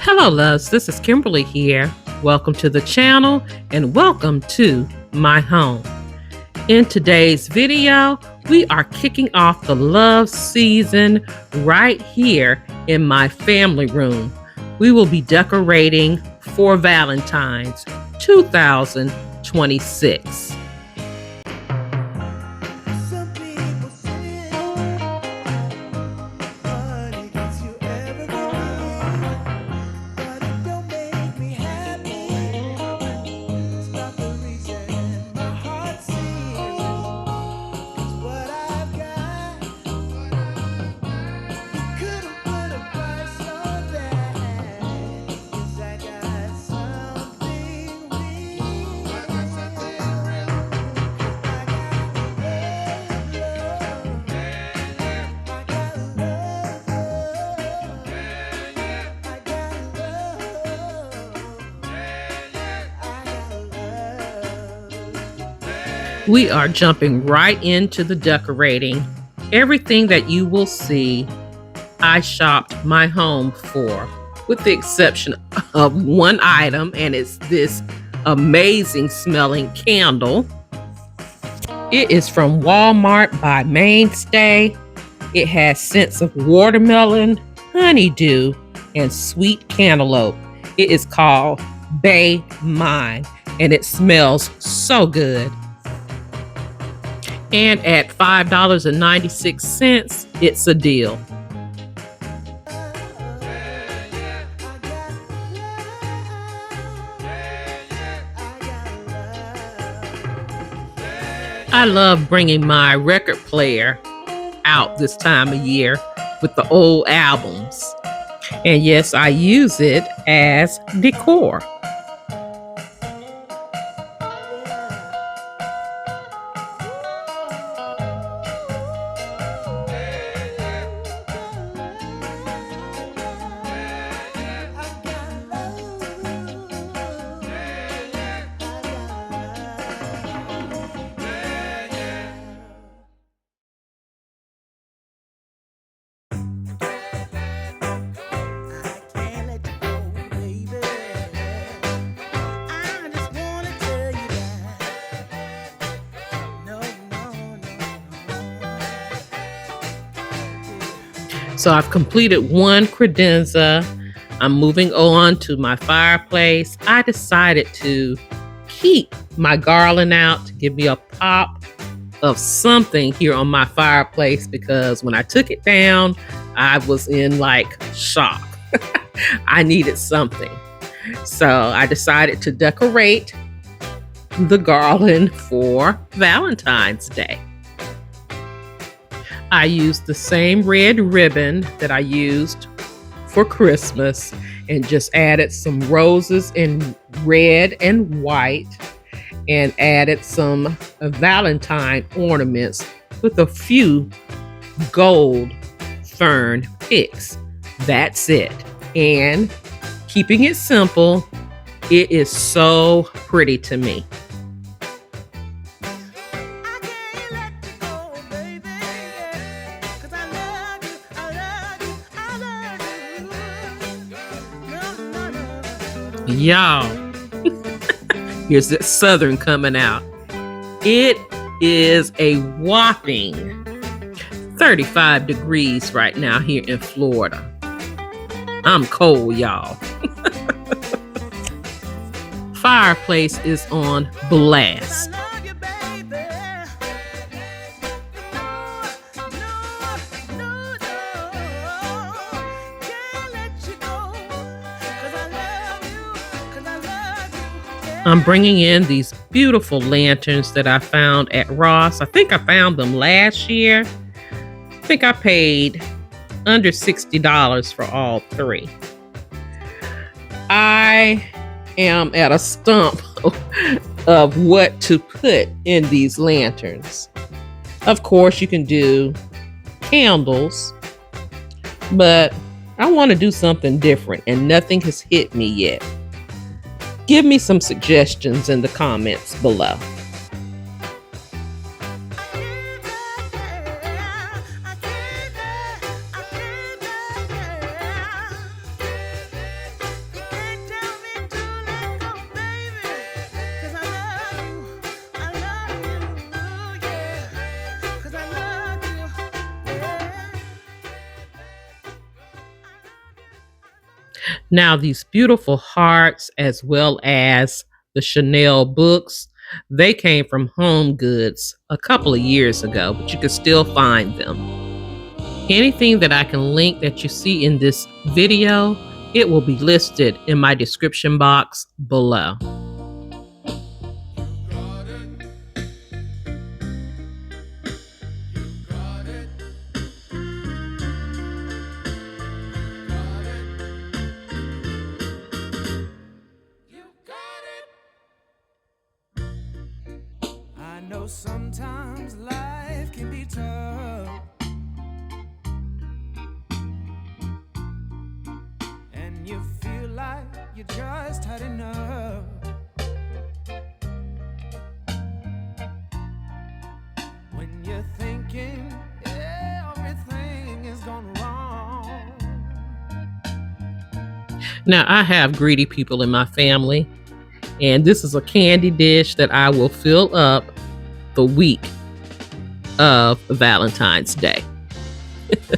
Hello, loves. This is Kimberly here. Welcome to the channel and welcome to my home. In today's video, we are kicking off the love season right here in my family room. We will be decorating for Valentine's 2026. We are jumping right into the decorating. Everything that you will see, I shopped my home for, with the exception of one item, and it's this amazing smelling candle. It is from Walmart by Mainstay. It has scents of watermelon, honeydew, and sweet cantaloupe. It is called Bay Mine, and it smells so good. And at $5.96, it's a deal. I love bringing my record player out this time of year with the old albums. And yes, I use it as decor. So I've completed one credenza. I'm moving on to my fireplace. I decided to keep my garland out to give me a pop of something here on my fireplace, because when I took it down, I was in like shock. I needed something. So I decided to decorate the garland for Valentine's Day. I used the same red ribbon that I used for Christmas and just added some roses in red and white and added some Valentine ornaments with a few gold fern picks. That's it. And keeping it simple, it is so pretty to me. Y'all, here's that Southern coming out. It is a whopping 35 degrees right now here in Florida. I'm cold, y'all. Fireplace is on blast. I'm bringing in these beautiful lanterns that I found at Ross. I think I found them last year. I think I paid under $60 for all three. I am at a stump of what to put in these lanterns. Of course, you can do candles, but I want to do something different, and nothing has hit me yet. Give me some suggestions in the comments below. Now, these beautiful hearts, as well as the Chanel books, they came from Home Goods a couple of years ago, but you can still find them. Anything that I can link that you see in this video, it will be listed in my description box below. I know sometimes life can be tough, and you feel like you just had enough. When you're thinking everything is gone wrong. Now, I have greedy people in my family, and this is a candy dish that I will fill up the week of Valentine's Day. Let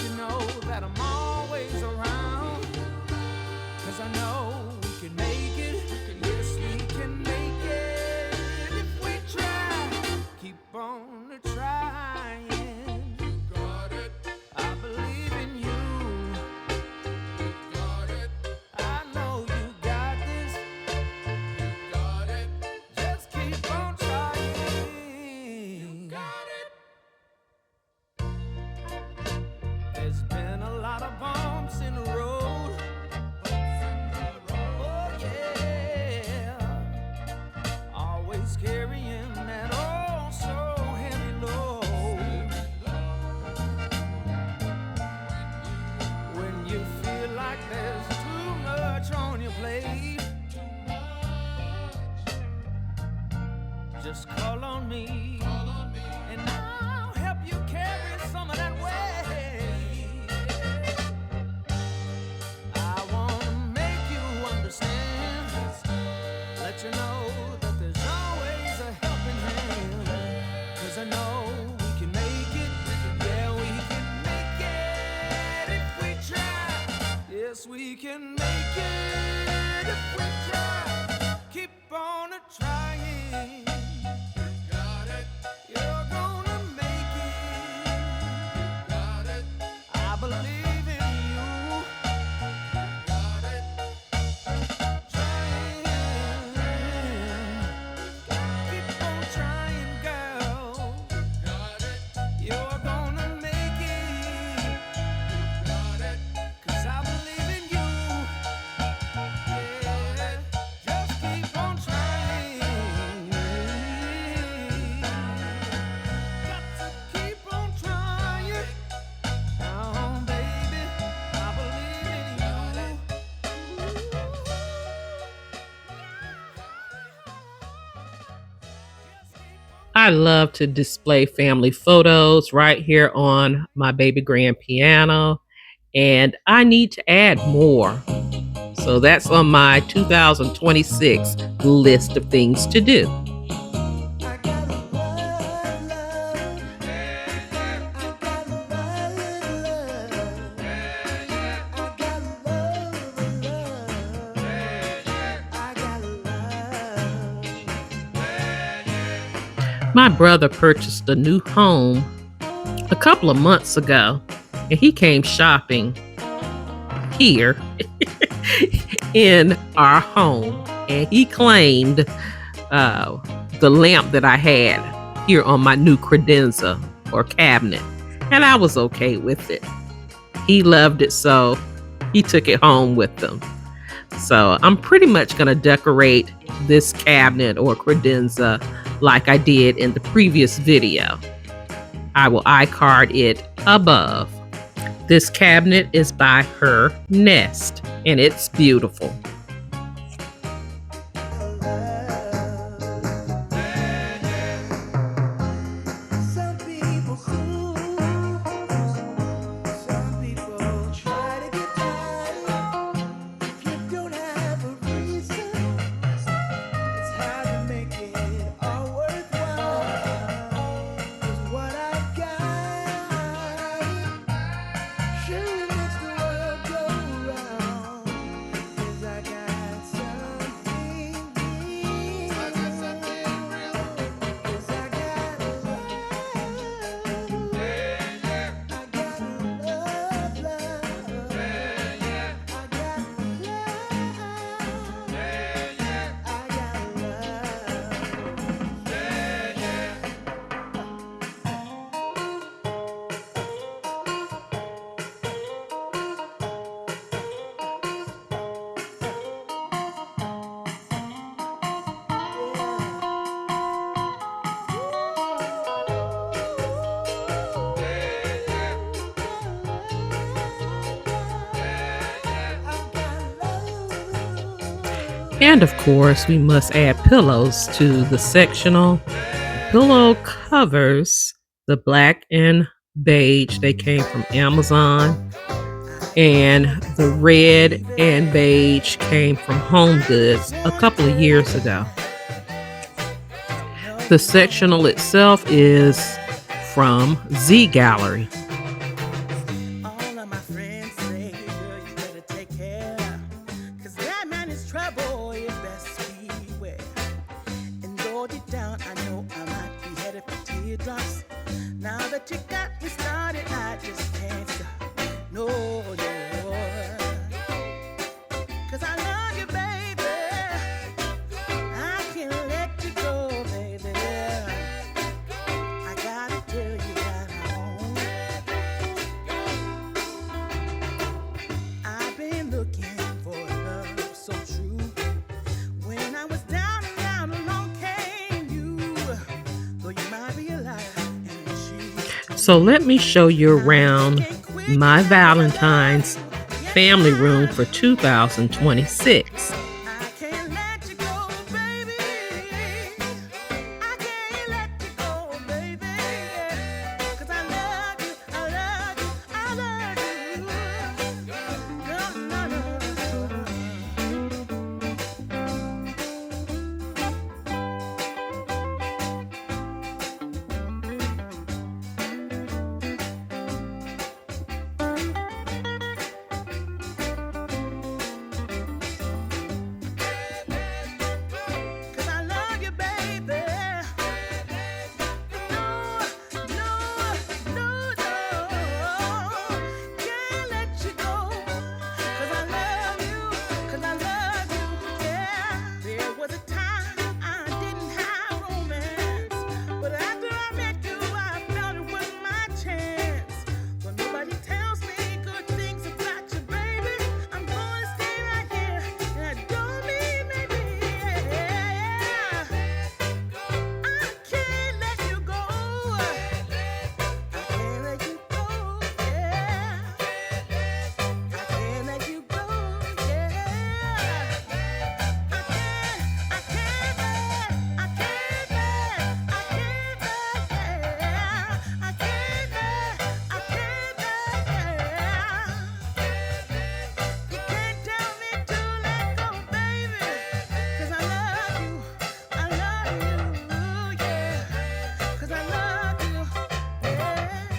you know that I'm always around, 'cause I know we can make it. Yes, we can make it if we try. Keep on trying. You got it. I believe in you. You got it. I know you got this. You got it. Just keep on trying. You got it. There's been a lot of bumps in the road. Oh yeah. Always carrying that oh so heavy load. When you feel like there's too much on your plate, just call on me, and I'll help you carry some of that weight. I wanna make you understand, let you know that there's always a helping hand, 'cause I know we can make it. Yeah, we can make it if we try. Yes, we can make it if we try. Keep on trying. Got it. You're gonna make it. Got it. I believe in you. Got it. Trying. Keep on trying, girl. Got it. You're gonna make it. Got it. 'Cause I believe in you. Yeah. Just keep on trying. Got to keep on trying. Oh, baby, I believe in you. I love to display family photos right here on my baby grand piano, and I need to add more. So that's on my 2026 list of things to do. I gotta love, love. I gotta love, love. I gotta love, love. I gotta love. My brother purchased a new home a couple of months ago, and he came shopping here in our home, and he claimed the lamp that I had here on my new credenza or cabinet, and I was okay with it. He loved it, so he took it home with him. So I'm pretty much going to decorate this cabinet or credenza like I did in the previous video. I will iCard it above. This cabinet is by Her Nest, and it's beautiful. Some people cruise, some people try to get by. If you don't have a reason, it's hard to make it all worthwhile. 'Cause what I've got surely makes the world And of course, we must add pillows to the sectional. Pillow covers, the black and beige, they came from Amazon, and the red and beige came from Home Goods a couple of years ago. The sectional itself is from Z Gallery. All of my friends say, girl, you better take care. Cause that man is trouble, you best beware. And though deep down, I know I might be headed for teardrops. Now that you got me started, I just can't stop. No, no. Cause I love you, baby. I can't let you go, baby. I gotta tell you that I've been looking for love so true. When I was down and out alone came you. Though you might be a liar and she. So let me show you around my Valentine's family room for 2026. I can't let you go, baby. I can't let you go, baby. Cause I love you, I love you, I love you. No, no, no. Cause I love you, baby. No, no, no, no. Can't let you go. Cause I love you, cause I love you, yeah. There was a time I didn't have romance. But after I met you, I felt it was my chance. But nobody tells me good things about you, baby. I'm gonna stay right here. And I don't mean maybe, yeah. I can't let you go. I can't let you go, yeah. I can't let you go, yeah. I can't let, I can't let, I can't let, yeah. I can't let, yeah. You can't tell me to let go, baby. Cause I love you, yeah. Cause I love you, yeah.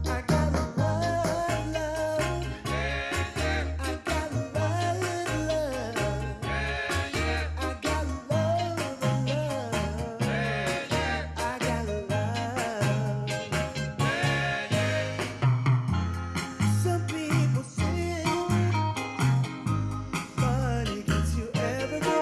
I gotta love, love. I gotta love, love. I gotta love, love. I gotta love. Some people say money gets you everything.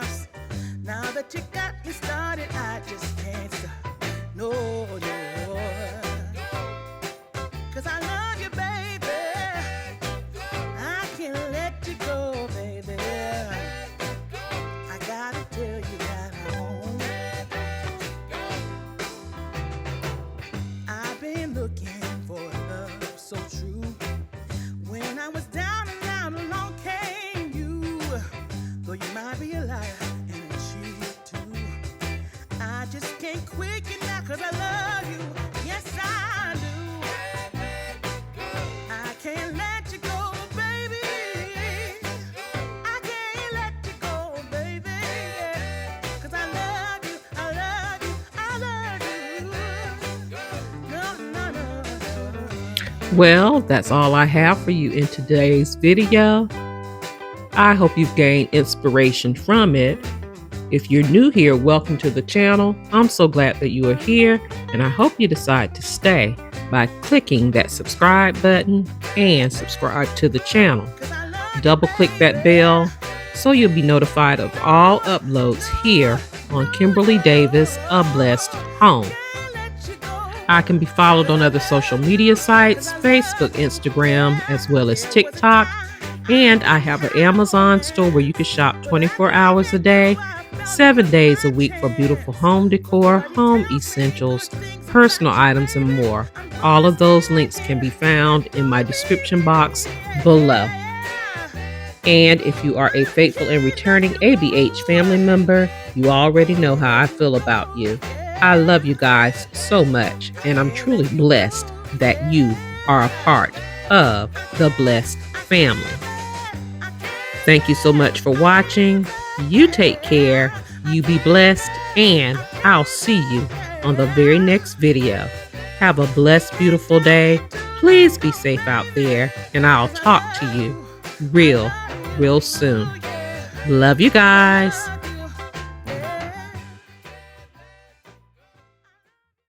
boss. Now that you got me started, I just can't stop. No, no. 'Cause I love you, baby. I can't let you go, baby. I gotta tell you that I've been looking for love so true. When I was down and out, along came you. Though you might be a liar and a cheat too, I just can't quit you now 'cause I love you. Yes, I do. I can't let you go, baby. I can't let you go, baby. 'Cause I love you, I love you, I love you. No, no, no, no. Well, that's all I have for you in today's video. I hope you've gained inspiration from it. If you're new here, welcome to the channel. I'm so glad that you are here, and I hope you decide to stay by clicking that subscribe button and subscribe to the channel. Double click that bell so you'll be notified of all uploads here on Kimberly Davis, A Blessed Home. I can be followed on other social media sites, Facebook, Instagram, as well as TikTok. And I have an Amazon store where you can shop 24 hours a day, 7 days a week for beautiful home decor, home essentials, personal items, and more. All of those links can be found in my description box below. And if you are a faithful and returning ABH family member, you already know how I feel about you. I love you guys so much, and I'm truly blessed that you are a part of the Blessed family. Thank you so much for watching. You take care, you be blessed, and I'll see you on the very next video. Have a blessed, beautiful day. Please be safe out there, and I'll talk to you real soon. Love you guys.